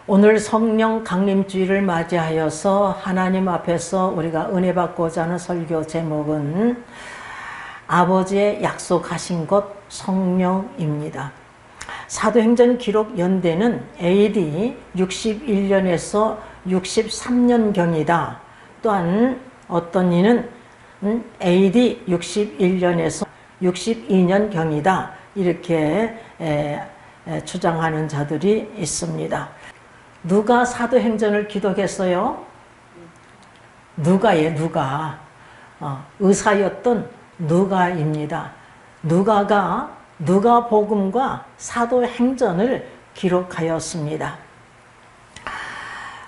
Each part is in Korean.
오늘 성령 강림주일을 맞이하여서 하나님 앞에서 우리가 은혜 받고자 하는 설교 제목은 아버지의 약속하신 것 성령입니다. 사도행전 기록 연대는 AD 61년에서 63년경이다. 또한 어떤 이는 AD 61년에서 62년경이다. 이렇게 주장하는 자들이 있습니다. 누가 사도행전을 기록했어요? 누가예요, 누가. 의사였던 누가입니다. 누가가 누가복음과 사도행전을 기록하였습니다.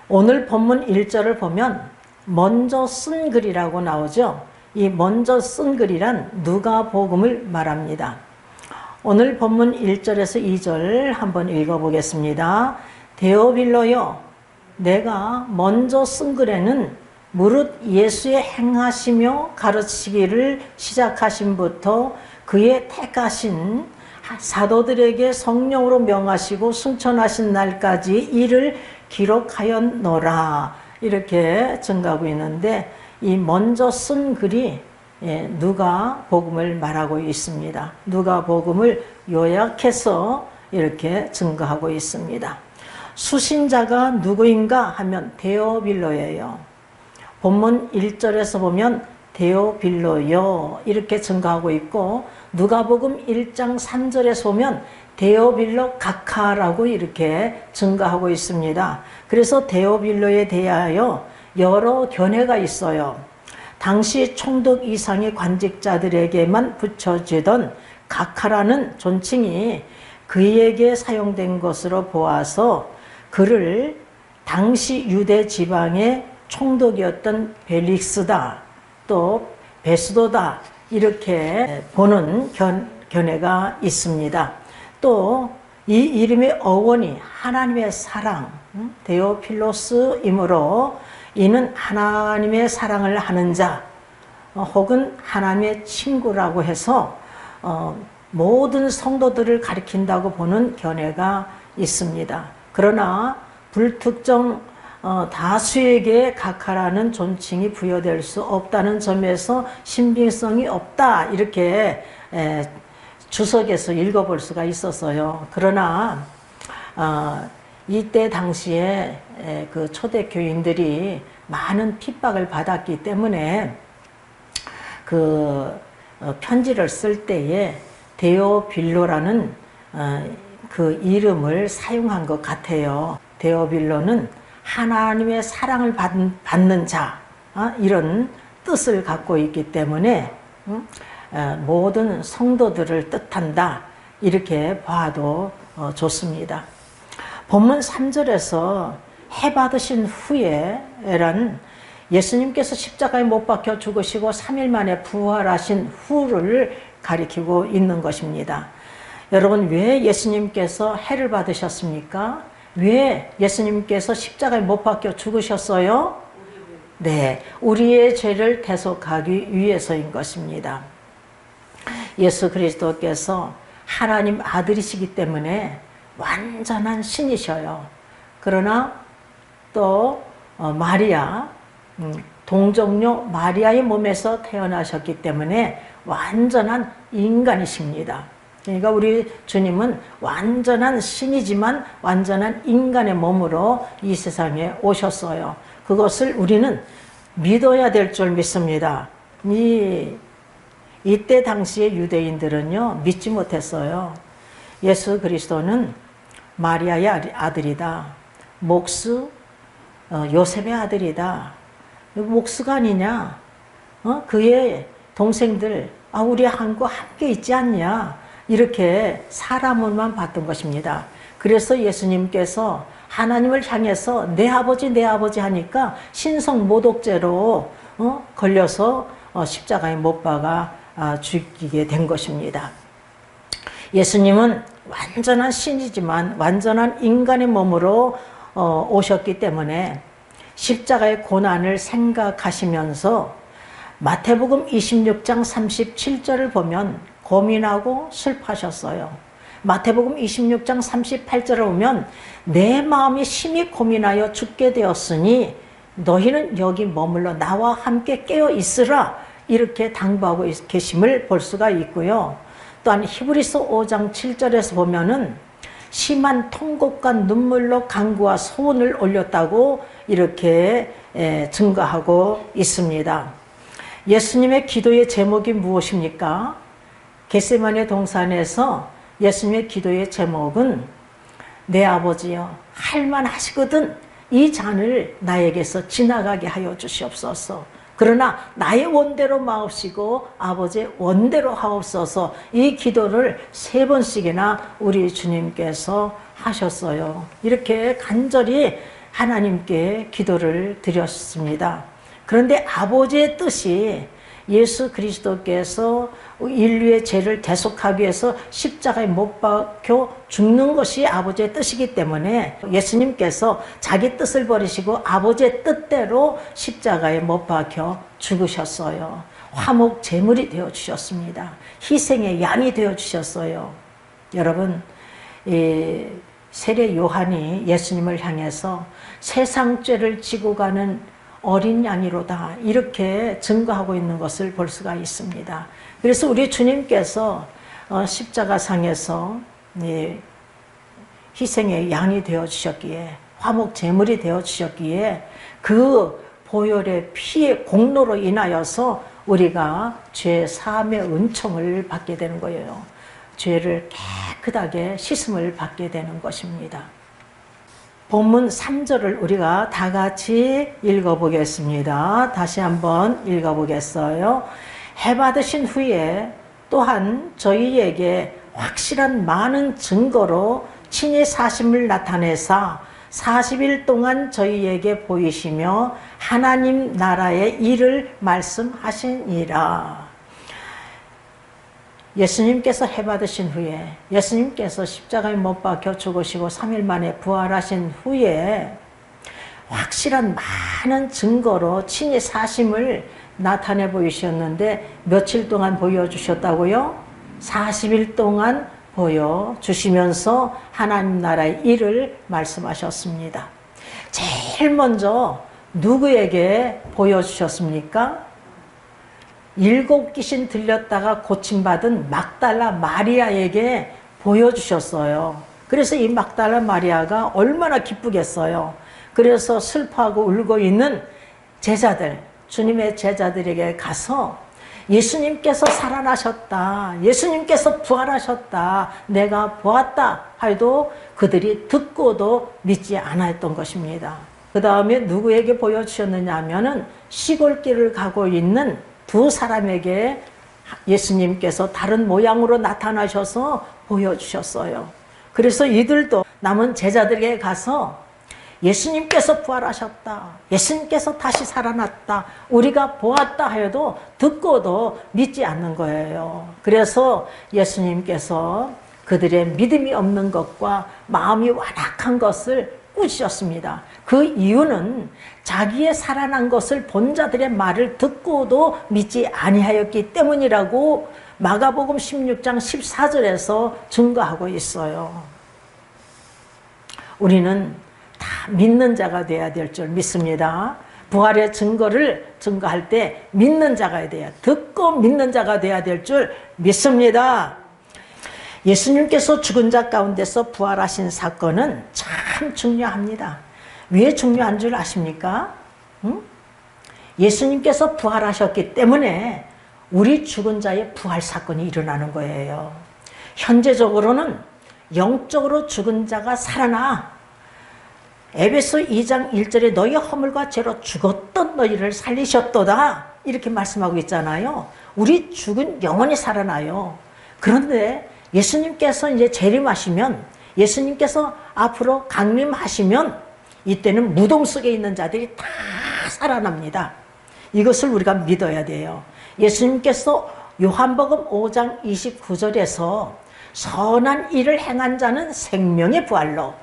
오늘 본문 1절을 보면 먼저 쓴 글이라고 나오죠. 이 먼저 쓴 글이란 누가복음을 말합니다. 오늘 본문 1절에서 2절 한번 읽어보겠습니다. 데오빌로여, 내가 먼저 쓴 글에는 무릇 예수의 행하시며 가르치기를 시작하심부터 그의 택하신 사도들에게 성령으로 명하시고 승천하신 날까지 이를 기록하였노라. 이렇게 증가하고 있는데 이 먼저 쓴 글이 누가복음을 말하고 있습니다. 누가복음을 요약해서 이렇게 증거하고 있습니다. 수신자가 누구인가 하면 데오빌로예요. 본문 1절에서 보면 데오빌로요 이렇게 증거하고 있고, 누가복음 1장 3절에서 보면 데오빌로 각하라고 이렇게 증거하고 있습니다. 그래서 데오빌로에 대하여 여러 견해가 있어요. 당시 총독 이상의 관직자들에게만 붙여지던 각하라는 존칭이 그에게 사용된 것으로 보아서 그를 당시 유대 지방의 총독이었던 벨릭스다, 또 베스도다 이렇게 보는 견해가 있습니다. 또 이 이름의 어원이 하나님의 사랑, 데오필로스이므로 이는 하나님의 사랑을 하는 자 혹은 하나님의 친구라고 해서 모든 성도들을 가리킨다고 보는 견해가 있습니다. 그러나 불특정 다수에게 각하라는 존칭이 부여될 수 없다는 점에서 신빙성이 없다 이렇게 주석에서 읽어볼 수가 있었어요. 그러나 이때 당시에 그 초대교인들이 많은 핍박을 받았기 때문에 그 편지를 쓸 때에 데오빌로라는 그 이름을 사용한 것 같아요. 데오빌로는 하나님의 사랑을 받는 자 이런 뜻을 갖고 있기 때문에 모든 성도들을 뜻한다 이렇게 봐도 좋습니다. 본문 3절에서 해 받으신 후에란 예수님께서 십자가에 못 박혀 죽으시고 3일 만에 부활하신 후를 가리키고 있는 것입니다. 여러분, 왜 예수님께서 해를 받으셨습니까? 왜 예수님께서 십자가에 못 박혀 죽으셨어요? 네, 우리의 죄를 대속하기 위해서인 것입니다. 예수 그리스도께서 하나님 아들이시기 때문에 완전한 신이셔요. 그러나 또 마리아, 동정녀 마리아의 몸에서 태어나셨기 때문에 완전한 인간이십니다. 그러니까 우리 주님은 완전한 신이지만 완전한 인간의 몸으로 이 세상에 오셨어요. 그것을 우리는 믿어야 될 줄 믿습니다. 이때 당시의 유대인들은요, 믿지 못했어요. 예수 그리스도는 마리아의 아들이다. 목수 요셉의 아들이다. 목수가 아니냐? 그의 동생들 우리하고 함께 있지 않냐? 이렇게 사람을만 봤던 것입니다. 그래서 예수님께서 하나님을 향해서 내 아버지 하니까 신성모독죄로 걸려서 십자가에 못 박아 죽이게 된 것입니다. 예수님은 완전한 신이지만 완전한 인간의 몸으로 오셨기 때문에 십자가의 고난을 생각하시면서 마태복음 26장 37절을 보면 고민하고 슬퍼하셨어요. 마태복음 26장 38절에 보면 내 마음이 심히 고민하여 죽게 되었으니 너희는 여기 머물러 나와 함께 깨어 있으라 이렇게 당부하고 계심을 볼 수가 있고요. 또한 히브리서 5장 7절에서 보면은 심한 통곡과 눈물로 간구와 소원을 올렸다고 이렇게 증거하고 있습니다. 예수님의 기도의 제목이 무엇입니까? 겟세마네 동산에서 예수님의 기도의 제목은 내 아버지여 할만하시거든 이 잔을 나에게서 지나가게 하여 주시옵소서. 그러나 나의 원대로 마옵시고 아버지의 원대로 하옵소서. 이 기도를 3번씩이나 우리 주님께서 하셨어요. 이렇게 간절히 하나님께 기도를 드렸습니다. 그런데 아버지의 뜻이 예수 그리스도께서 인류의 죄를 대속하기 위해서 십자가에 못 박혀 죽는 것이 아버지의 뜻이기 때문에 예수님께서 자기 뜻을 버리시고 아버지의 뜻대로 십자가에 못 박혀 죽으셨어요. 화목 제물이 되어주셨습니다. 희생의 양이 되어주셨어요. 여러분, 세례 요한이 예수님을 향해서 세상 죄를 지고 가는 어린 양이로다 이렇게 증거하고 있는 것을 볼 수가 있습니다. 그래서 우리 주님께서 십자가상에서 희생의 양이 되어주셨기에 화목 제물이 되어주셨기에 그 보혈의 피의 공로로 인하여서 우리가 죄 사함의 은총을 받게 되는 거예요. 죄를 깨끗하게 씻음을 받게 되는 것입니다. 본문 3절을 우리가 다 같이 읽어보겠습니다. 다시 한번 읽어보겠어요. 해받으신 후에 또한 저희에게 확실한 많은 증거로 친히 사심을 나타내사 40일 동안 저희에게 보이시며 하나님 나라의 일을 말씀하시니라. 예수님께서 해받으신 후에 예수님께서 십자가에 못 박혀 죽으시고 3일 만에 부활하신 후에 확실한 많은 증거로 친히 사심을 나타내 보이셨는데 며칠 동안 보여주셨다고요? 40일 동안 보여주시면서 하나님 나라의 일을 말씀하셨습니다. 제일 먼저 누구에게 보여주셨습니까? 7 귀신 들렸다가 고침받은 막달라 마리아에게 보여주셨어요. 그래서 이 막달라 마리아가 얼마나 기쁘겠어요. 그래서 슬퍼하고 울고 있는 제자들, 주님의 제자들에게 가서 예수님께서 살아나셨다, 예수님께서 부활하셨다, 내가 보았다 해도 그들이 듣고도 믿지 않았던 것입니다. 그 다음에 누구에게 보여주셨느냐 하면은 시골길을 가고 있는 2 사람에게 예수님께서 다른 모양으로 나타나셔서 보여주셨어요. 그래서 이들도 남은 제자들에게 가서 예수님께서 부활하셨다, 예수님께서 다시 살아났다, 우리가 보았다 해도 듣고도 믿지 않는 거예요. 그래서 예수님께서 그들의 믿음이 없는 것과 마음이 완악한 것을 꾸짖으셨습니다. 그 이유는 자기의 살아난 것을 본 자들의 말을 듣고도 믿지 아니하였기 때문이라고 마가복음 16장 14절에서 증거하고 있어요. 우리는 다 믿는 자가 돼야 될 줄 믿습니다. 부활의 증거를 증거할 때 믿는 자가 돼야, 듣고 믿는 자가 돼야 될 줄 믿습니다. 예수님께서 죽은 자 가운데서 부활하신 사건은 참 중요합니다. 왜 중요한 줄 아십니까? 예수님께서 부활하셨기 때문에 우리 죽은 자의 부활 사건이 일어나는 거예요. 현재적으로는 영적으로 죽은 자가 살아나 에베소 2장 1절에 너희 허물과 죄로 죽었던 너희를 살리셨도다 이렇게 말씀하고 있잖아요. 우리 죽은 영혼이 살아나요. 그런데 예수님께서 이제 재림하시면, 예수님께서 앞으로 강림하시면 이때는 무덤 속에 있는 자들이 다 살아납니다. 이것을 우리가 믿어야 돼요. 예수님께서 요한복음 5장 29절에서 선한 일을 행한 자는 생명의 부활로,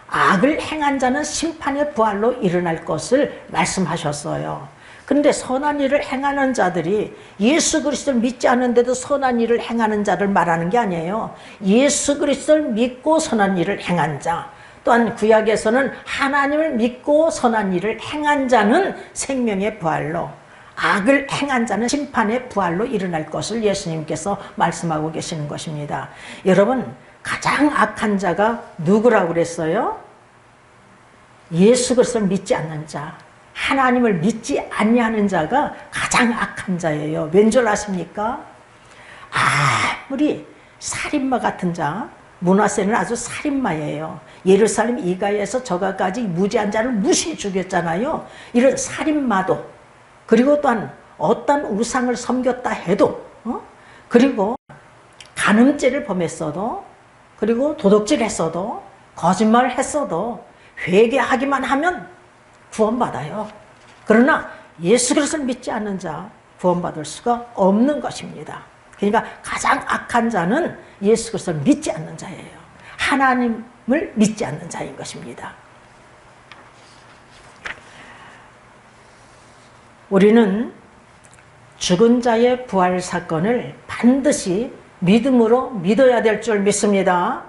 악을 행한 자는 심판의 부활로 일어날 것을 말씀하셨어요. 그런데 선한 일을 행하는 자들이 예수 그리스도를 믿지 않는데도 선한 일을 행하는 자를 말하는 게 아니에요. 예수 그리스도를 믿고 선한 일을 행한 자, 또한 구약에서는 하나님을 믿고 선한 일을 행한 자는 생명의 부활로, 악을 행한 자는 심판의 부활로 일어날 것을 예수님께서 말씀하고 계시는 것입니다. 여러분, 가장 악한 자가 누구라고 그랬어요? 예수 그리스도를 믿지 않는 자, 하나님을 믿지 아니하는 자가 가장 악한 자예요. 왠 줄 아십니까? 아무리 살인마 같은 자, 므낫세는 아주 살인마예요. 예루살렘 이가에서 저가까지 무지한 자를 무시해 죽였잖아요. 이런 살인마도, 그리고 또한 어떤 우상을 섬겼다 해도, 그리고 간음죄를 범했어도, 그리고 도둑질했어도, 거짓말을 했어도 회개하기만 하면 구원받아요. 그러나 예수 그리스도를 믿지 않는 자 구원받을 수가 없는 것입니다. 그러니까 가장 악한 자는 예수 그리스도를 믿지 않는 자예요. 하나님을 믿지 않는 자인 것입니다. 우리는 죽은 자의 부활 사건을 반드시 믿음으로 믿어야 될 줄 믿습니다.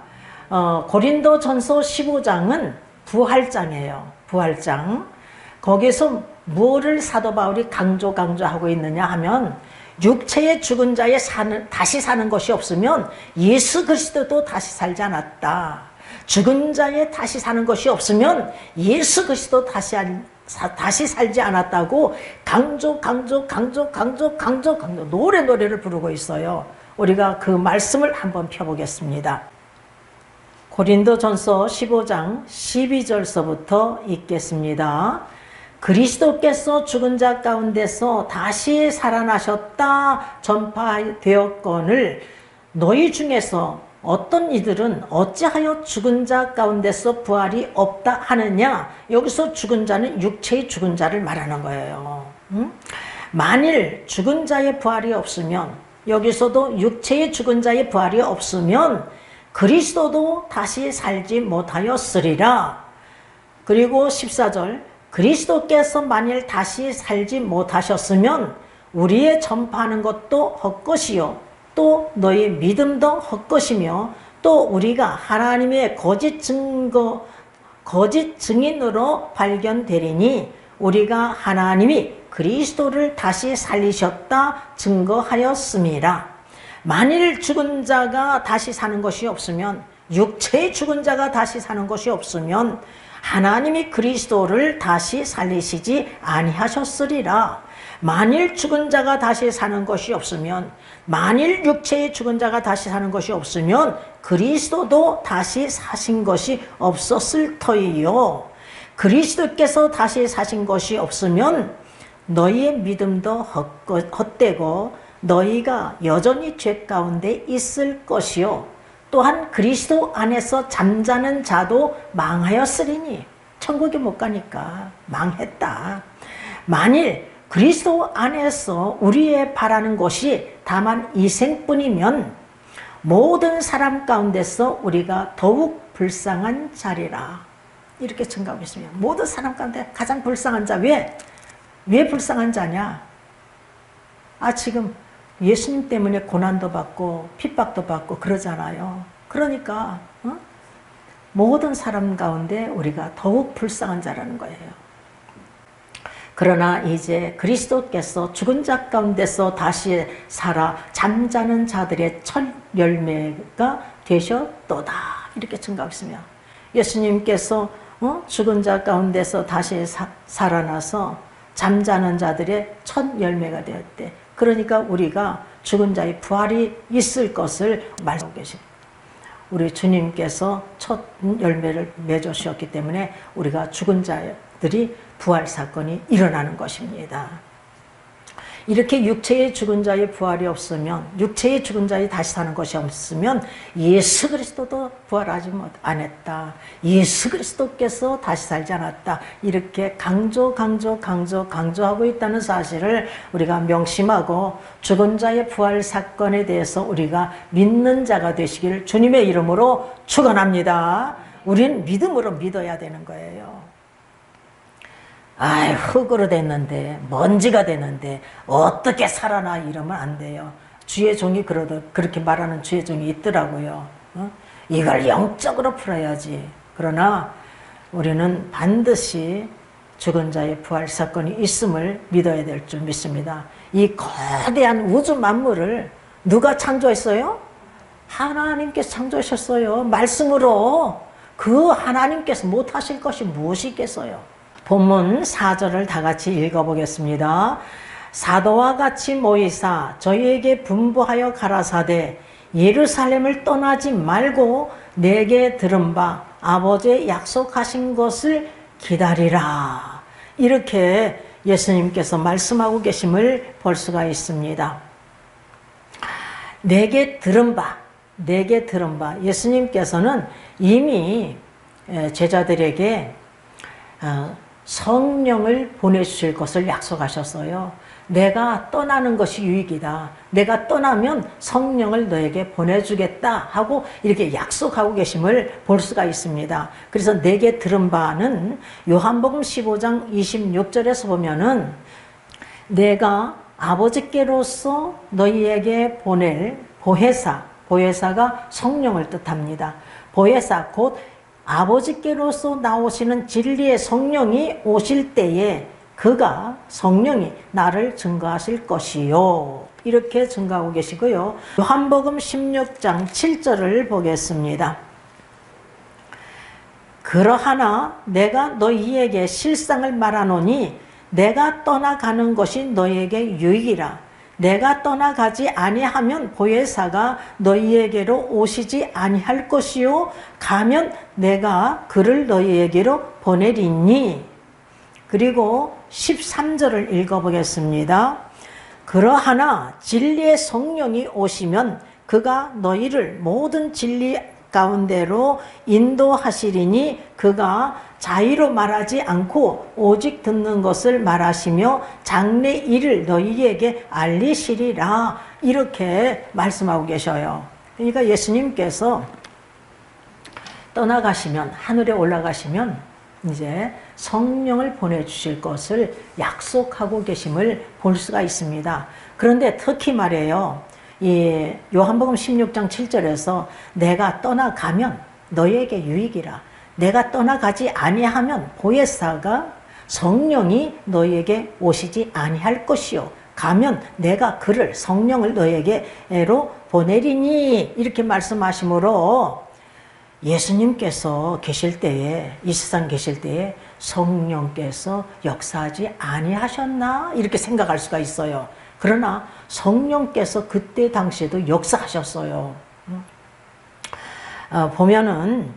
고린도전서 15장은 부활장이에요. 부활장. 거기서 뭐를 사도 바울이 강조하고 있느냐 하면, 육체의 죽은 자에 다시 사는 것이 없으면 예수 그리스도도 다시 살지 않았다. 죽은 자에 다시 사는 것이 없으면 예수 그리스도 다시 살지 않았다고 강조 노래를 부르고 있어요. 우리가 그 말씀을 한번 펴보겠습니다. 고린도전서 15장 12절서부터 읽겠습니다. 그리스도께서 죽은 자 가운데서 다시 살아나셨다 전파되었거늘 너희 중에서 어떤 이들은 어찌하여 죽은 자 가운데서 부활이 없다 하느냐. 여기서 죽은 자는 육체의 죽은 자를 말하는 거예요. 만일 죽은 자의 부활이 없으면, 여기서도 육체의 죽은 자의 부활이 없으면 그리스도도 다시 살지 못하였으리라. 그리고 14절, 그리스도께서 만일 다시 살지 못하셨으면 우리의 전파하는 것도 헛것이요 또 너희 믿음도 헛것이며 또 우리가 하나님의 거짓 증인으로 발견되리니 우리가 하나님이 그리스도를 다시 살리셨다 증거하였음이라. 만일 죽은 자가 다시 사는 것이 없으면, 육체의 죽은 자가 다시 사는 것이 없으면 하나님이 그리스도를 다시 살리시지 아니하셨으리라. 만일 죽은 자가 다시 사는 것이 없으면, 만일 육체의 죽은 자가 다시 사는 것이 없으면 그리스도도 다시 사신 것이 없었을 터이요. 그리스도께서 다시 사신 것이 없으면 너희의 믿음도 헛되고 너희가 여전히 죄 가운데 있을 것이요 또한 그리스도 안에서 잠자는 자도 망하였으리니. 천국에 못 가니까 망했다. 만일 그리스도 안에서 우리의 바라는 것이 다만 이 생뿐이면 모든 사람 가운데서 우리가 더욱 불쌍한 자리라. 이렇게 증가하고 있습니다. 모든 사람 가운데 가장 불쌍한 자. 왜 불쌍한 자냐? 지금 예수님 때문에 고난도 받고 핍박도 받고 그러잖아요. 그러니까 모든 사람 가운데 우리가 더욱 불쌍한 자라는 거예요. 그러나 이제 그리스도께서 죽은 자 가운데서 다시 살아 잠자는 자들의 첫 열매가 되셨도다. 이렇게 증가하고 있으며, 예수님께서 죽은 자 가운데서 다시 살아나서 잠자는 자들의 첫 열매가 되었대. 그러니까 우리가 죽은 자의 부활이 있을 것을 말하고 계십니다. 우리 주님께서 첫 열매를 맺으셨기 때문에 우리가 죽은 자들이 부활 사건이 일어나는 것입니다. 이렇게 육체의 죽은 자의 부활이 없으면, 육체의 죽은 자의 다시 사는 것이 없으면 예수 그리스도도 부활하지 않았다. 예수 그리스도께서 다시 살지 않았다. 이렇게 강조하고 있다는 사실을 우리가 명심하고 죽은 자의 부활 사건에 대해서 우리가 믿는 자가 되시기를 주님의 이름으로 축원합니다. 우리는 믿음으로 믿어야 되는 거예요. 아이, 흙으로 됐는데, 먼지가 됐는데, 어떻게 살아나? 이러면 안 돼요. 주의 종이 그렇게 말하는 주의 종이 있더라고요. 이걸 영적으로 풀어야지. 그러나 우리는 반드시 죽은 자의 부활 사건이 있음을 믿어야 될 줄 믿습니다. 이 거대한 우주 만물을 누가 창조했어요? 하나님께서 창조하셨어요. 말씀으로. 그 하나님께서 못하실 것이 무엇이 있겠어요? 본문 4절을 다 같이 읽어보겠습니다. 사도와 같이 모이사 저희에게 분부하여 가라사대 예루살렘을 떠나지 말고 내게 들은 바 아버지의 약속하신 것을 기다리라. 이렇게 예수님께서 말씀하고 계심을 볼 수가 있습니다. 내게 들은 바, 내게 들은 바. 예수님께서는 이미 제자들에게 성령을 보내주실 것을 약속하셨어요. 내가 떠나는 것이 유익이다. 내가 떠나면 성령을 너에게 보내주겠다 하고 이렇게 약속하고 계심을 볼 수가 있습니다. 그래서 내게 들은 바는 요한복음 15장 26절에서 보면은 내가 아버지께로서 너희에게 보낼 보혜사, 보혜사가 성령을 뜻합니다. 보혜사 곧 아버지께로서 나오시는 진리의 성령이 오실 때에 그가 성령이 나를 증거하실 것이요. 이렇게 증거하고 계시고요. 요한복음 16장 7절을 보겠습니다. 그러하나 내가 너희에게 실상을 말하노니 내가 떠나가는 것이 너희에게 유익이라. 내가 떠나가지 아니하면 보혜사가 너희에게로 오시지 아니할 것이요 가면 내가 그를 너희에게로 보내리니. 그리고 13절을 읽어보겠습니다. 그러하나 진리의 성령이 오시면 그가 너희를 모든 진리 가운데로 인도하시리니 그가 자의로 말하지 않고 오직 듣는 것을 말하시며 장래 일을 너희에게 알리시리라. 이렇게 말씀하고 계셔요. 그러니까 예수님께서 떠나가시면, 하늘에 올라가시면 이제 성령을 보내주실 것을 약속하고 계심을 볼 수가 있습니다. 그런데 특히 말이에요. 이 요한복음 16장 7절에서 내가 떠나가면 너희에게 유익이라. 내가 떠나가지 아니하면 보혜사가 성령이 너희에게 오시지 아니할 것이요 가면 내가 그를 성령을 너희에게로 보내리니. 이렇게 말씀하시므로 예수님께서 계실 때에, 이 세상 계실 때에 성령께서 역사하지 아니하셨나 이렇게 생각할 수가 있어요. 그러나 성령께서 그때 당시에도 역사하셨어요. 보면은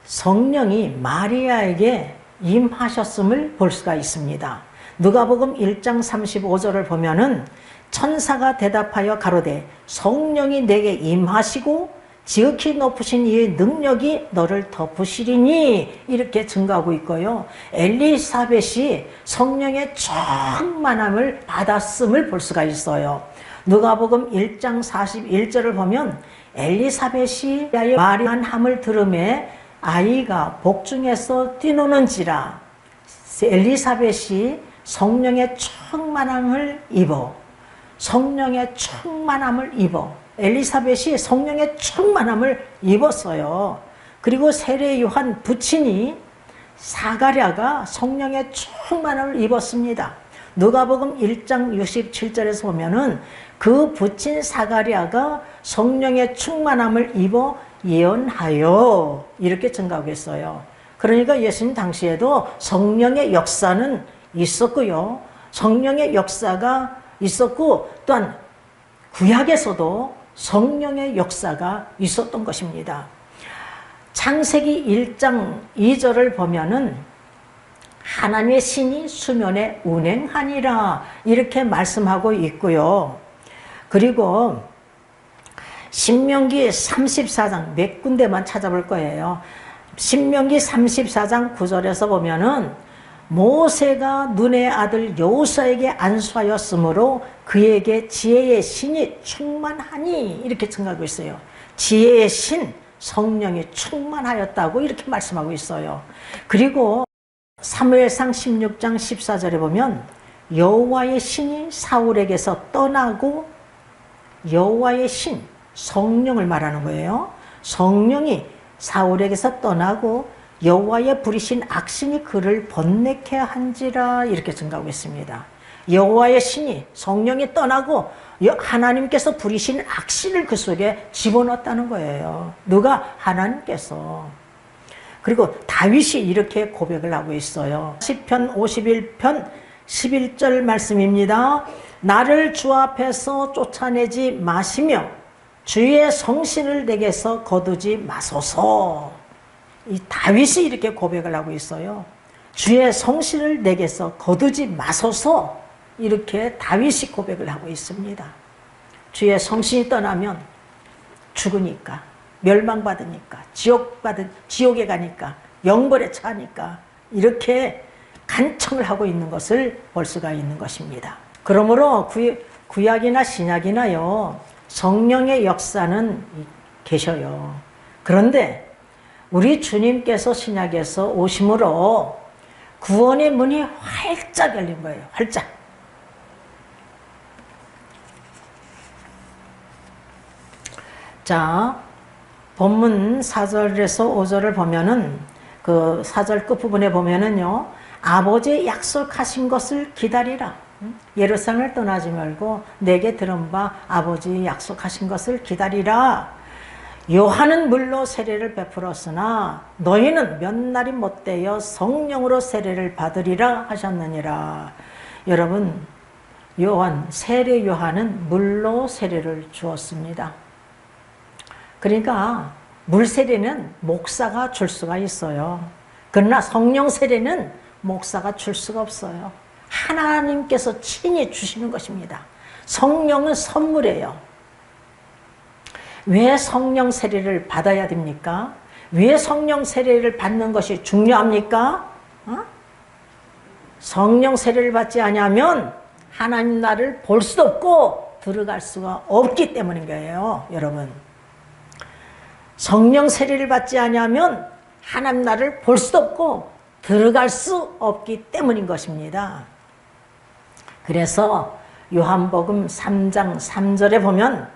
성령이 마리아에게 임하셨음을 볼 수가 있습니다. 누가복음 1장 35절을 보면은 천사가 대답하여 가로되 성령이 내게 임하시고 지극히 높으신 이의 능력이 너를 덮으시리니. 이렇게 증가하고 있고요. 엘리사벳이 성령의 충만함을 받았음을 볼 수가 있어요. 누가복음 1장 41절을 보면 엘리사벳이 마리안함을 들음에 아이가 복중에서 뛰노는지라. 엘리사벳이 성령의 충만함을 입어, 성령의 충만함을 입어, 엘리사벳이 성령의 충만함을 입었어요. 그리고 세례 요한 부친이 사가랴가 성령의 충만함을 입었습니다. 누가복음 1장 67절에서 보면은 그 부친 사가랴가 성령의 충만함을 입어 예언하여. 이렇게 증가하고 있어요. 그러니까 예수님 당시에도 성령의 역사는 있었고요. 성령의 역사가 있었고 또한 구약에서도 성령의 역사가 있었던 것입니다. 창세기 1장 2절을 보면은 하나님의 신이 수면에 운행하니라. 이렇게 말씀하고 있고요. 그리고 신명기 34장 몇 군데만 찾아볼 거예요. 신명기 34장 9절에서 보면은 모세가 눈의 아들 여호수아에게 안수하였으므로 그에게 지혜의 신이 충만하니. 이렇게 증가하고 있어요. 지혜의 신, 성령이 충만하였다고 이렇게 말씀하고 있어요. 그리고 사무엘상 16장 14절에 보면 여호와의 신이 사울에게서 떠나고, 여호와의 신, 성령을 말하는 거예요. 성령이 사울에게서 떠나고 여호와의 부리신 악신이 그를 번뇌케 한지라, 이렇게 증가하고 있습니다. 여호와의 신이, 성령이 떠나고 하나님께서 부리신 악신을 그 속에 집어넣었다는 거예요. 누가? 하나님께서. 그리고 다윗이 이렇게 고백을 하고 있어요. 시편 51편 11절 말씀입니다. 나를 주 앞에서 쫓아내지 마시며 주의 성신을 내게서 거두지 마소서. 이 다윗이 이렇게 고백을 하고 있어요. 주의 성신을 내게서 거두지 마소서, 이렇게 다윗이 고백을 하고 있습니다. 주의 성신이 떠나면 죽으니까, 멸망받으니까, 지옥에 가니까, 영벌에 처하니까, 이렇게 간청을 하고 있는 것을 볼 수가 있는 것입니다. 그러므로 구약이나 신약이나요, 성령의 역사는 계셔요. 그런데 우리 주님께서 신약에서 오심으로 구원의 문이 활짝 열린 거예요. 활짝. 자, 본문 4절에서 5절을 보면은, 그 4절 끝부분에 보면은요, 아버지의 약속하신 것을 기다리라. 예루살렘을 떠나지 말고 내게 들은 바 아버지의 약속하신 것을 기다리라. 요한은 물로 세례를 베풀었으나 너희는 몇 날이 못되어 성령으로 세례를 받으리라 하셨느니라. 여러분, 세례 요한은 물로 세례를 주었습니다. 그러니까 물 세례는 목사가 줄 수가 있어요. 그러나 성령 세례는 목사가 줄 수가 없어요. 하나님께서 친히 주시는 것입니다. 성령은 선물이에요. 왜 성령 세례를 받아야 됩니까? 왜 성령 세례를 받는 것이 중요합니까? 성령 세례를 받지 않으면 하나님 나라를 볼 수도 없고 들어갈 수가 없기 때문인 거예요. 여러분, 성령 세례를 받지 않으면 하나님 나라를 볼 수도 없고 들어갈 수 없기 때문인 것입니다. 그래서 요한복음 3장 3절에 보면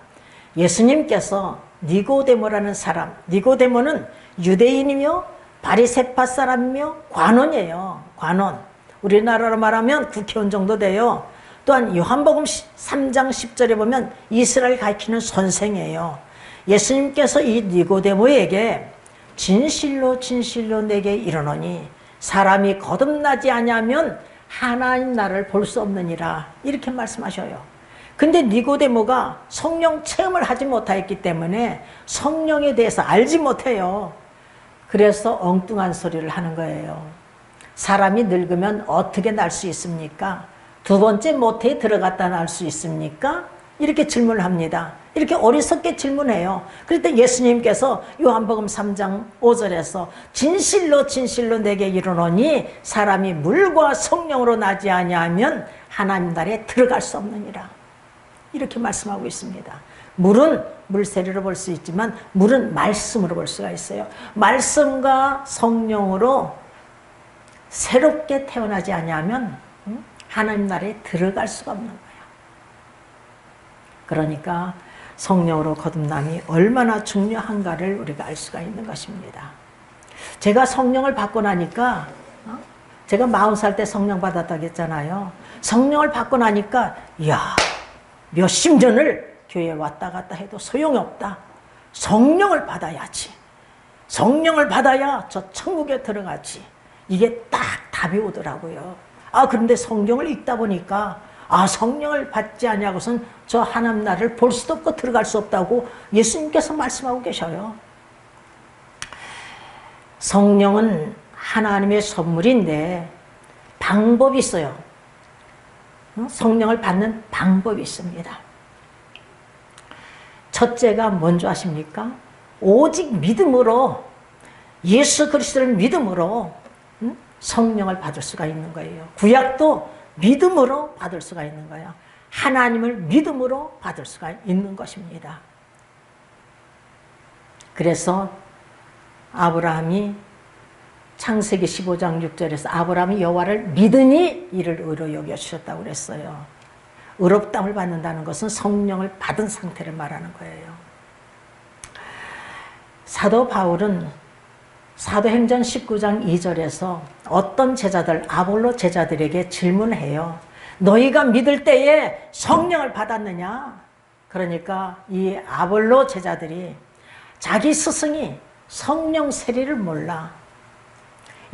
예수님께서 니고데모라는 사람, 니고데모는 유대인이며 바리새파 사람이며 관원이에요. 관원. 우리나라로 말하면 국회의원 정도 돼요. 또한 요한복음 3장 10절에 보면 이스라엘 가르치는 선생이에요. 예수님께서 이 니고데모에게 진실로 진실로 내게 이르노니 사람이 거듭나지 아니하면 하나님 나라를 볼 수 없느니라, 이렇게 말씀하셔요. 근데 니고데모가 성령 체험을 하지 못하였기 때문에 성령에 대해서 알지 못해요. 그래서 엉뚱한 소리를 하는 거예요. 사람이 늙으면 어떻게 날 수 있습니까? 두 번째 모태에 들어갔다 날 수 있습니까? 이렇게 질문을 합니다. 이렇게 어리석게 질문해요. 그럴 때 예수님께서 요한복음 3장 5절에서 진실로 진실로 내게 이르노니 사람이 물과 성령으로 나지 아니하면 하나님 나라에 들어갈 수 없느니라, 이렇게 말씀하고 있습니다. 물은 물세례로 볼 수 있지만 물은 말씀으로 볼 수가 있어요. 말씀과 성령으로 새롭게 태어나지 아니하면 하나님 나라에 들어갈 수가 없는 거예요. 그러니까 성령으로 거듭남이 얼마나 중요한가를 우리가 알 수가 있는 것입니다. 제가 성령을 받고 나니까, 제가 40살 때 성령 받았다고 했잖아요. 성령을 받고 나니까 이야, 몇십 년을 교회에 왔다 갔다 해도 소용이 없다. 성령을 받아야지. 성령을 받아야 저 천국에 들어가지. 이게 딱 답이 오더라고요. 그런데 성경을 읽다 보니까 성령을 받지 아니하고선 저 하나님 나라를 볼 수도 없고 들어갈 수 없다고 예수님께서 말씀하고 계셔요. 성령은 하나님의 선물인데 방법이 있어요. 성령을 받는 방법이 있습니다. 첫째가 뭔지 아십니까? 오직 믿음으로, 예수 그리스도를 믿음으로 성령을 받을 수가 있는 거예요. 구약도 믿음으로 받을 수가 있는 거예요. 하나님을 믿음으로 받을 수가 있는 것입니다. 그래서 아브라함이 창세기 15장 6절에서 아브라함이 여호와를 믿으니 이를 의로 여겨주셨다고 그랬어요. 의롭다움을 받는다는 것은 성령을 받은 상태를 말하는 거예요. 사도 바울은 사도행전 19장 2절에서 어떤 제자들, 아볼로 제자들에게 질문해요. 너희가 믿을 때에 성령을 받았느냐? 그러니까 이 아볼로 제자들이 자기 스승이 성령 세례를 몰라.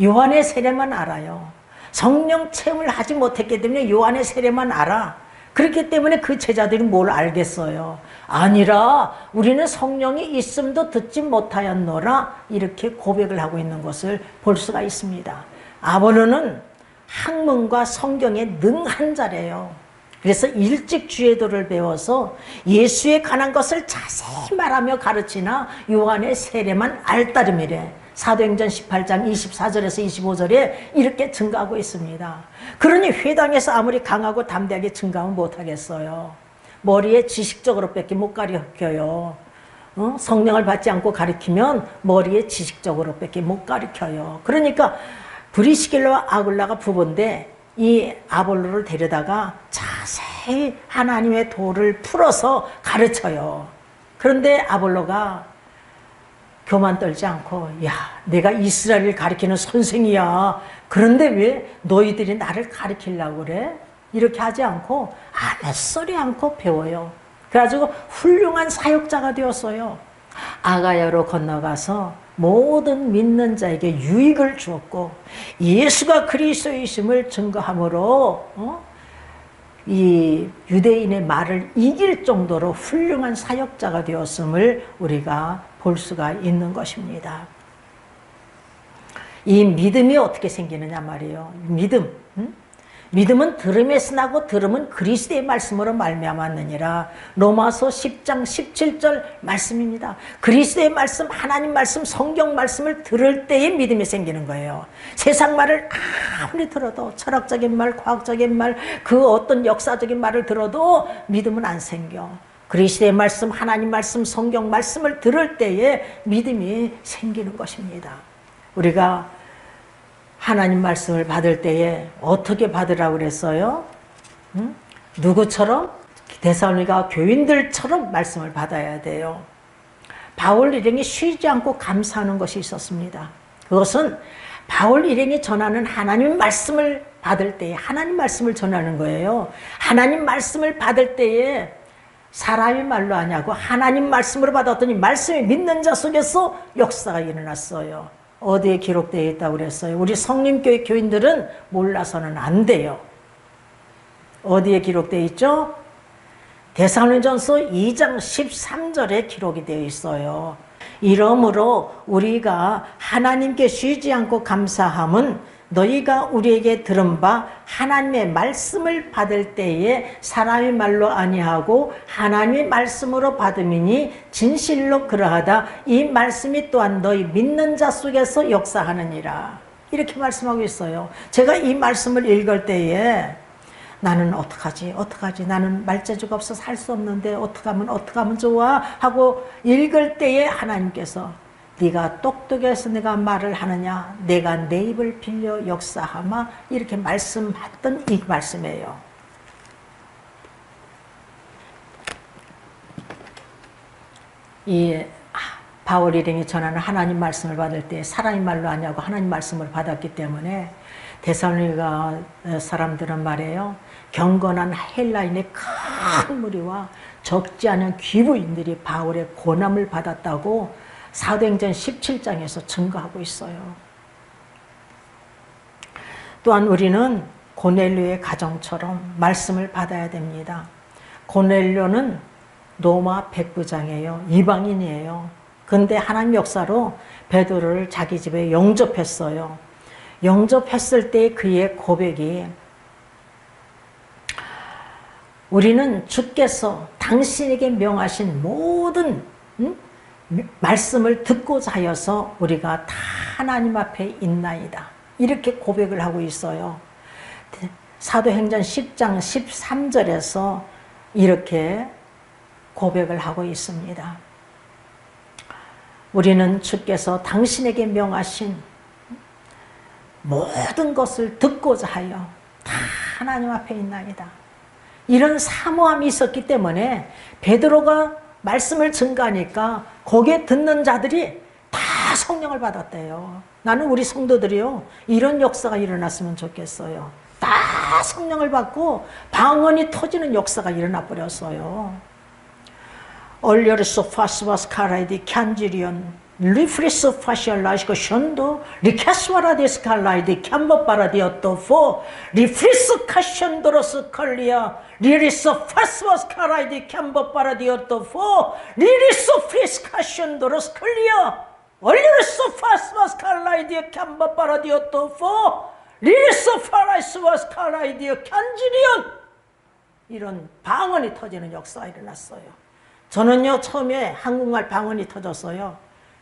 요한의 세례만 알아요. 성령 체험을 하지 못했기 때문에 요한의 세례만 알아. 그렇기 때문에 그 제자들이 뭘 알겠어요. 아니라 우리는 성령이 있음도 듣지 못하였노라 이렇게 고백을 하고 있는 것을 볼 수가 있습니다. 아볼로는 학문과 성경에 능한 자래요. 그래서 일찍 주의 도를 배워서 예수에 관한 것을 자세히 말하며 가르치나 요한의 세례만 알따름이래. 사도행전 18장 24절에서 25절에 이렇게 증가하고 있습니다. 그러니 회당에서 아무리 강하고 담대하게 증가하면 못하겠어요. 머리에 지식적으로 밖에 못 가르쳐요. 성령을 받지 않고 가르치면 머리에 지식적으로 밖에 못 가르쳐요. 그러니까 브리스길라와 아굴라가 부부인데 이 아볼로를 데려다가 자세히 하나님의 도를 풀어서 가르쳐요. 그런데 아볼로가 교만 떨지 않고 야 내가 이스라엘을 가리키는 선생이야. 그런데 왜 너희들이 나를 가리키려고 그래? 이렇게 하지 않고 아무 소리 않고 배워요. 그래가지고 훌륭한 사역자가 되었어요. 아가야로 건너가서 모든 믿는 자에게 유익을 주었고 예수가 그리스도이심을 증거함으로 이 유대인의 말을 이길 정도로 훌륭한 사역자가 되었음을 우리가 볼 수가 있는 것입니다. 이 믿음이 어떻게 생기느냐 말이에요. 믿음은 들음에서 나고 들음은 그리스도의 말씀으로 말미암았느니라. 로마서 10장 17절 말씀입니다. 그리스도의 말씀, 하나님 말씀, 성경 말씀을 들을 때에 믿음이 생기는 거예요. 세상 말을 아무리 들어도 철학적인 말, 과학적인 말, 그 어떤 역사적인 말을 들어도 믿음은 안 생겨. 그리스도의 말씀, 하나님 말씀, 성경 말씀을 들을 때에 믿음이 생기는 것입니다. 우리가 하나님 말씀을 받을 때에 어떻게 받으라고 그랬어요? 누구처럼? 데살로니가 교인들처럼 말씀을 받아야 돼요. 바울 일행이 쉬지 않고 감사하는 것이 있었습니다. 그것은 바울 일행이 전하는 하나님 말씀을 받을 때에 하나님 말씀을 전하는 거예요. 하나님 말씀을 받을 때에 사람의 말로 하냐고 하나님 말씀으로 받았더니 말씀이 믿는 자 속에서 역사가 일어났어요. 어디에 기록되어 있다고 그랬어요? 우리 성림교회 교인들은 몰라서는 안 돼요. 어디에 기록되어 있죠? 데살로니전서 2장 13절에 기록이 되어 있어요. 이러므로 우리가 하나님께 쉬지 않고 감사함은 너희가 우리에게 들은 바 하나님의 말씀을 받을 때에 사람의 말로 아니하고 하나님의 말씀으로 받음이니 진실로 그러하다. 이 말씀이 또한 너희 믿는 자 속에서 역사하느니라. 이렇게 말씀하고 있어요. 제가 이 말씀을 읽을 때에 나는 어떡하지? 나는 말재주가 없어서 살 수 없는데 어떻게 하면 좋아? 하고 읽을 때에 하나님께서 네가 똑똑해서 내가 말을 하느냐? 내가 내 입을 빌려 역사하마? 이렇게 말씀했던 이 말씀이에요. 이 바울 일행이 전하는 하나님 말씀을 받을 때 사람의 말로 하냐고 하나님 말씀을 받았기 때문에 데살로니가 사람들은 말이에요. 경건한 헬라인의 큰 무리와 적지 않은 귀부인들이 바울의 고난을 받았다고 사도행전 17장에서 증거하고 있어요. 또한 우리는 고넬료의 가정처럼 말씀을 받아야 됩니다. 고넬료는 로마 백부장이에요. 이방인이에요. 근데 하나님 역사로 베드로를 자기 집에 영접했어요. 영접했을 때 그의 고백이 우리는 주께서 당신에게 명하신 모든 말씀을 듣고자 하여서 우리가 다 하나님 앞에 있나이다. 이렇게 고백을 하고 있어요. 사도행전 10장 13절에서 이렇게 고백을 하고 있습니다. 우리는 주께서 당신에게 명하신 모든 것을 듣고자 하여 다 하나님 앞에 있나이다. 이런 사모함이 있었기 때문에 베드로가 말씀을 증거하니까 거기에 듣는 자들이 다 성령을 받았대요. 나는 우리 성도들이요, 이런 역사가 일어났으면 좋겠어요. 다 성령을 받고 방언이 터지는 역사가 일어나 버렸어요. 얼려르소 파스바스 카라이디 칸지리언 리프리스 파시알라시코 션도 리카스와라디스 칼라이디 캄버파라디오토 포 리프리스 카션도로스 칼리아 리리스 파스바스 카라이디 캄버파라디오토 포 리리스 프리스 카션도로스 칼리아 얼려르소 파스바스 칼라이디 캄버파라디오토 포 리리스 파라이스바스 칼라이디 칸지리언. 이런 방언이 터지는 역사가 일어났어요. 저는요, 처음에 한국말 방언이 터졌어요.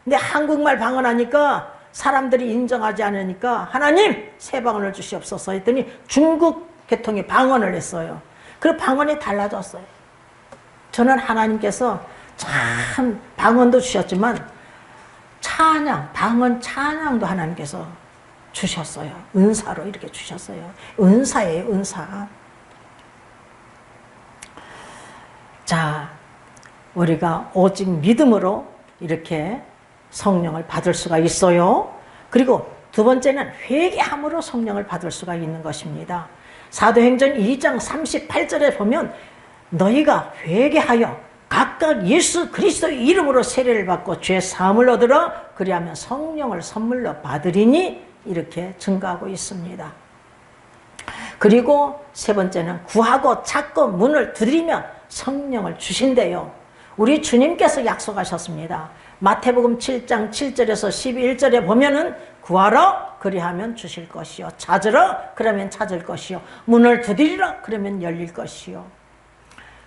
근데 한국말 방언하니까 사람들이 인정하지 않으니까 하나님 새 방언을 주시옵소서 했더니 중국 계통의 방언을 했어요. 그 방언이 달라졌어요. 저는 하나님께서 참 방언도 주셨지만 찬양, 방언 찬양도 하나님께서 주셨어요. 은사로 이렇게 주셨어요. 은사예요, 은사. 자, 우리가 오직 믿음으로 이렇게 성령을 받을 수가 있어요. 그리고 두 번째는 회개함으로 성령을 받을 수가 있는 것입니다. 사도행전 2장 38절에 보면 너희가 회개하여 각각 예수 그리스도의 이름으로 세례를 받고 죄 사함을 얻으라 그리하면 성령을 선물로 받으리니 이렇게 증거하고 있습니다. 그리고 세 번째는 구하고 찾고 문을 두드리면 성령을 주신대요. 우리 주님께서 약속하셨습니다. 마태복음 7장 7절에서 11절에 보면은 구하라 그리하면 주실 것이요 찾으라 그러면 찾을 것이요 문을 두드리라 그러면 열릴 것이요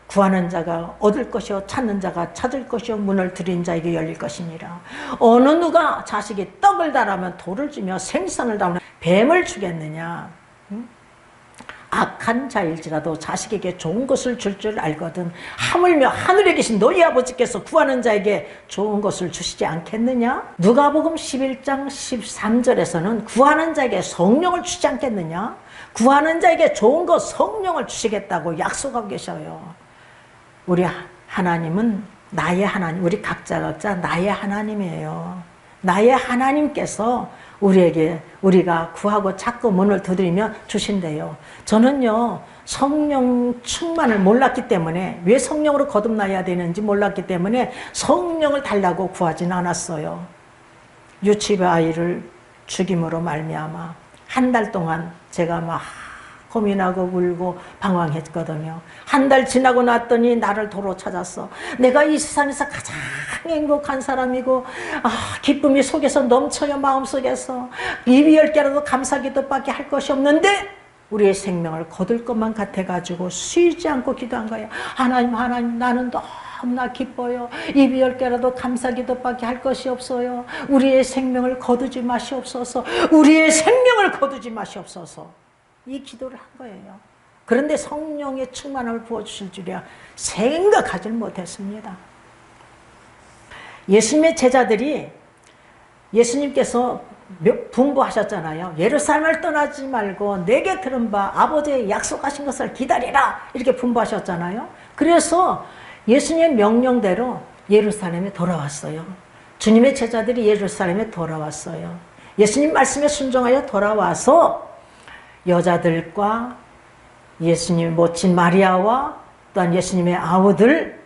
구하는 자가 얻을 것이요 찾는 자가 찾을 것이요 문을 두드린 자에게 열릴 것이니라. 어느 누가 자식이 떡을 달하면 돌을 주며 생선을 달하면 뱀을 주겠느냐. 악한 자일지라도 자식에게 좋은 것을 줄 줄 알거든 하물며 하늘에 계신 너희 아버지께서 구하는 자에게 좋은 것을 주시지 않겠느냐. 누가복음 11장 13절에서는 구하는 자에게 성령을 주지 않겠느냐. 구하는 자에게 좋은 것 성령을 주시겠다고 약속하고 계셔요. 우리 하나님은 나의 하나님, 우리 각자 나의 하나님이에요. 나의 하나님께서 우리가 구하고 찾고 문을 두드리면 주신대요. 저는요, 성령 충만을 몰랐기 때문에, 왜 성령으로 거듭나야 되는지 몰랐기 때문에 성령을 달라고 구하지는 않았어요. 유치부 아이를 죽임으로 말미암아 한 달 동안 제가 막 고민하고 울고 방황했거든요. 한 달 지나고 났더니 나를 도로 찾았어. 내가 이 세상에서 가장 행복한 사람이고 기쁨이 속에서 넘쳐요. 마음속에서 입이 10개라도 감사기도밖에 할 것이 없는데 우리의 생명을 거둘 것만 같아가지고 쉬지 않고 기도한 거예요. 하나님 나는 너무나 기뻐요. 입이 10개라도 감사기도밖에 할 것이 없어요. 우리의 생명을 거두지 마시옵소서. 우리의 생명을 거두지 마시옵소서. 이 기도를 한 거예요. 그런데 성령의 충만함을 부어주실 줄이야 생각하지 못했습니다. 예수님의 제자들이 예수님께서 분부하셨잖아요. 예루살렘을 떠나지 말고 내게 들은 바 아버지의 약속하신 것을 기다리라 이렇게 분부하셨잖아요. 그래서 예수님의 명령대로 예루살렘에 돌아왔어요. 주님의 제자들이 예루살렘에 돌아왔어요. 예수님 말씀에 순종하여 돌아와서 여자들과 예수님의 모친 마리아와 또한 예수님의 아우들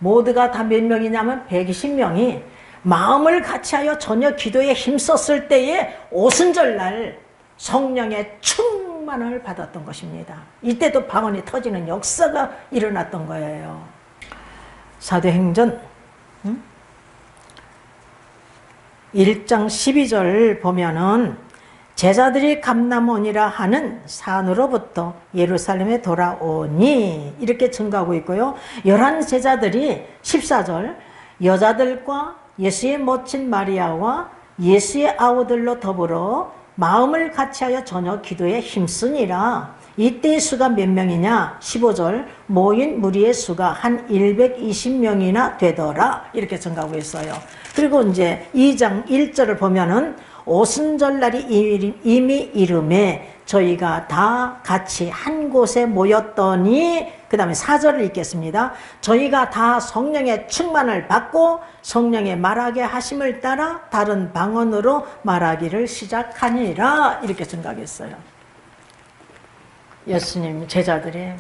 모두가 다 몇 명이냐면 120명이 마음을 같이하여 전혀 기도에 힘썼을 때에 오순절날 성령의 충만을 받았던 것입니다. 이때도 방언이 터지는 역사가 일어났던 거예요. 사도행전 1장 12절 보면은 제자들이 감람원이라 하는 산으로부터 예루살렘에 돌아오니 이렇게 증가하고 있고요. 11 제자들이 14절 여자들과 예수의 모친 마리아와 예수의 아우들로 더불어 마음을 같이하여 저녁 기도에 힘쓰니라. 이때의 수가 몇 명이냐? 15절 모인 무리의 수가 한 120명이나 되더라 이렇게 증가하고 있어요. 그리고 이제 2장 1절을 보면은 오순절날이 이미 이름에 저희가 다 같이 한 곳에 모였더니 그 다음에 4절을 읽겠습니다. 저희가 다 성령의 충만을 받고 성령의 말하게 하심을 따라 다른 방언으로 말하기를 시작하니라 이렇게 증가했어요. 예수님 제자들이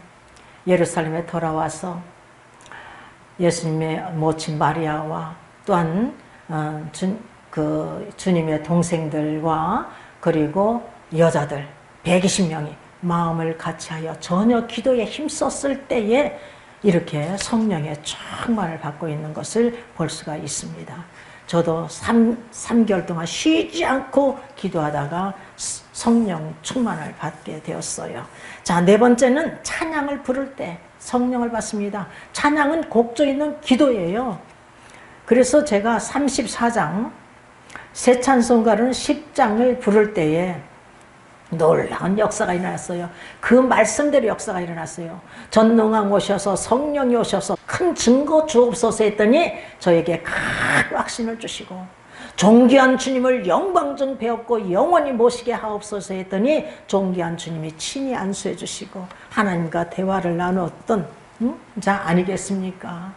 예루살렘에 돌아와서 예수님의 모친 마리아와 또한 주님의 동생들과 그리고 여자들 120명이 마음을 같이하여 전혀 기도에 힘썼을 때에 이렇게 성령의 충만을 받고 있는 것을 볼 수가 있습니다. 저도 3개월 동안 쉬지 않고 기도하다가 성령 충만을 받게 되었어요. 자, 네 번째는 찬양을 부를 때 성령을 받습니다. 찬양은 곡조 있는 기도예요. 그래서 제가 34장 새 찬송가는 10장을 부를 때에 놀라운 역사가 일어났어요. 그 말씀대로 역사가 일어났어요. 전능왕 오셔서 성령이 오셔서 큰 증거 주옵소서 했더니 저에게 큰 확신을 주시고 존귀한 주님을 영광 좀 배웠고 영원히 모시게 하옵소서 했더니 존귀한 주님이 친히 안수해 주시고 하나님과 대화를 나누었던 자 아니겠습니까?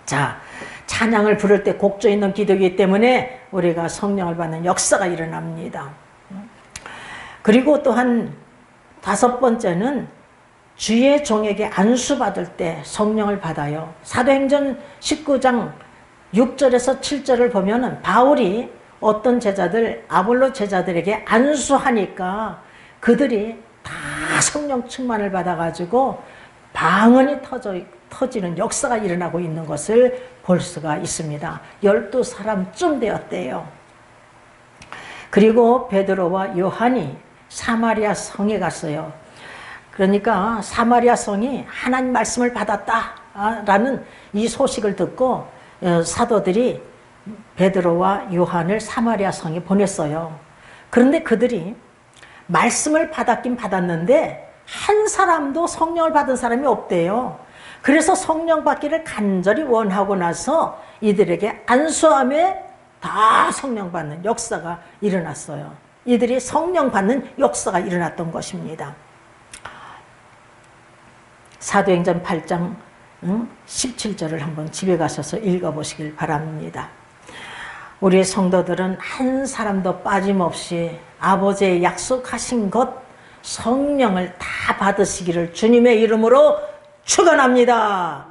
자, 찬양을 부를 때 곡조 있는 기도이기 때문에 우리가 성령을 받는 역사가 일어납니다. 그리고 또한 5번째는 주의 종에게 안수받을 때 성령을 받아요. 사도행전 19장 6절에서 7절을 보면은 바울이 어떤 제자들, 아볼로 제자들에게 안수하니까 그들이 다 성령 충만을 받아가지고 방언이 터지는 역사가 일어나고 있는 것을 볼 수가 있습니다. 12사람쯤 되었대요. 그리고 베드로와 요한이 사마리아 성에 갔어요. 그러니까 사마리아 성이 하나님 말씀을 받았다라는 이 소식을 듣고 사도들이 베드로와 요한을 사마리아 성에 보냈어요. 그런데 그들이 말씀을 받았긴 받았는데 한 사람도 성령을 받은 사람이 없대요. 그래서 성령 받기를 간절히 원하고 나서 이들에게 안수함에 다 성령 받는 역사가 일어났어요. 이들이 성령 받는 역사가 일어났던 것입니다. 사도행전 8장 17절을 한번 집에 가셔서 읽어보시길 바랍니다. 우리 성도들은 한 사람도 빠짐없이 아버지의 약속하신 것 성령을 다 받으시기를 주님의 이름으로 축원합니다.